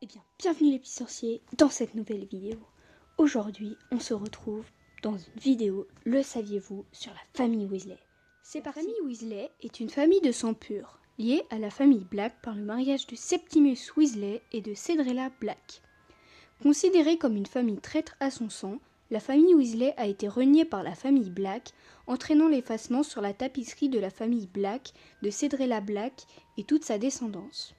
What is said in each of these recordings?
Eh bien, bienvenue les petits sorciers dans cette nouvelle vidéo. Aujourd'hui, on se retrouve dans une vidéo, le saviez-vous, sur la famille Weasley. La famille Weasley est une famille de sang pur, liée à la famille Black par le mariage de Septimus Weasley et de Cedrella Black. Considérée comme une famille traître à son sang, la famille Weasley a été reniée par la famille Black, entraînant l'effacement sur la tapisserie de la famille Black, de Cedrella Black et toute sa descendance.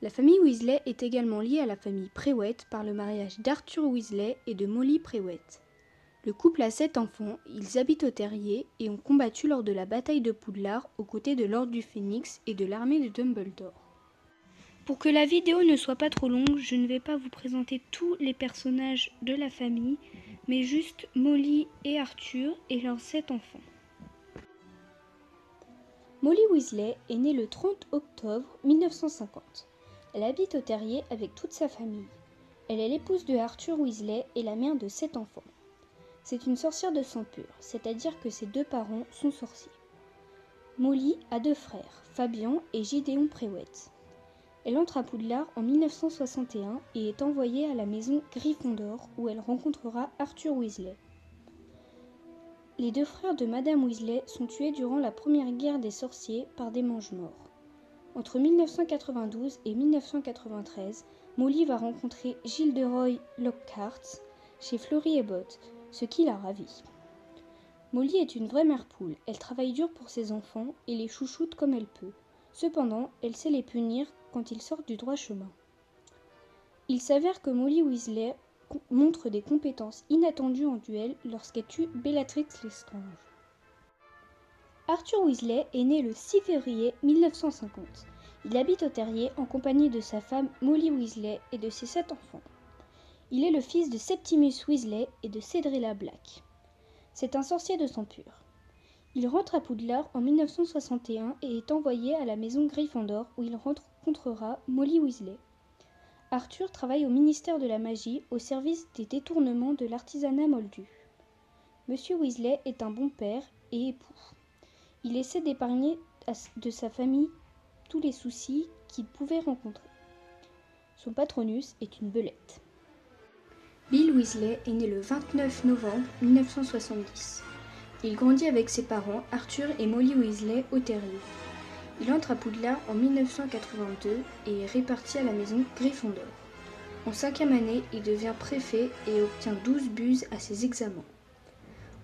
La famille Weasley est également liée à la famille Prewett par le mariage d'Arthur Weasley et de Molly Prewett. Le couple a 7 enfants, ils habitent au terrier et ont combattu lors de la bataille de Poudlard aux côtés de l'Ordre du Phénix et de l'armée de Dumbledore. Pour que la vidéo ne soit pas trop longue, je ne vais pas vous présenter tous les personnages de la famille, mais juste Molly et Arthur et leurs 7 enfants. Molly Weasley est née le 30 octobre 1950. Elle habite au terrier avec toute sa famille. Elle est l'épouse de Arthur Weasley et la mère de 7 enfants. C'est une sorcière de sang pur, c'est-à-dire que ses 2 parents sont sorciers. Molly a 2 frères, Fabian et Gideon Prewett. Elle entre à Poudlard en 1961 et est envoyée à la maison Gryffondor où elle rencontrera Arthur Weasley. Les 2 frères de Madame Weasley sont tués durant la première guerre des sorciers par des mange-morts. Entre 1992 et 1993, Molly va rencontrer Gilderoy Lockhart chez Fleury et Botte, ce qui la ravit. Molly est une vraie mère poule, elle travaille dur pour ses enfants et les chouchoute comme elle peut. Cependant, elle sait les punir quand ils sortent du droit chemin. Il s'avère que Molly Weasley montre des compétences inattendues en duel lorsqu'elle tue Bellatrix Lestrange. Arthur Weasley est né le 6 février 1950. Il habite au terrier en compagnie de sa femme Molly Weasley et de ses 7 enfants. Il est le fils de Septimus Weasley et de Cedrella Black. C'est un sorcier de sang pur. Il rentre à Poudlard en 1961 et est envoyé à la maison Gryffondor où il rencontrera Molly Weasley. Arthur travaille au ministère de la magie au service des détournements de l'artisanat moldu. Monsieur Weasley est un bon père et époux. Il essaie d'épargner de sa famille tous les soucis qu'il pouvait rencontrer. Son patronus est une belette. Bill Weasley est né le 29 novembre 1970. Il grandit avec ses parents, Arthur et Molly Weasley, au terrier. Il entre à Poudlard en 1982 et est réparti à la maison Gryffondor. En 5e année, il devient préfet et obtient 12 buses à ses examens.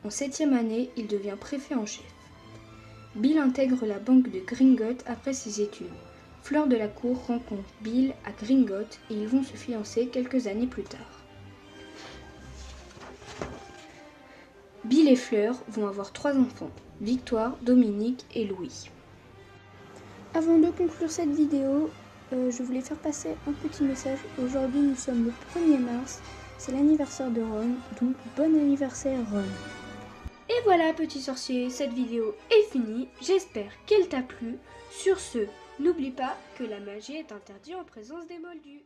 En 7e année, il devient préfet en chef. Bill intègre la banque de Gringotts après ses études. Fleur de la Cour rencontre Bill à Gringotts et ils vont se fiancer quelques années plus tard. Bill et Fleur vont avoir 3 enfants, Victoire, Dominique et Louis. Avant de conclure cette vidéo, je voulais faire passer un petit message. Aujourd'hui, nous sommes le 1er mars, c'est l'anniversaire de Ron, donc bon anniversaire Ron. Et voilà petit sorcier, cette vidéo est finie, j'espère qu'elle t'a plu. Sur ce, n'oublie pas que la magie est interdite en présence des moldus.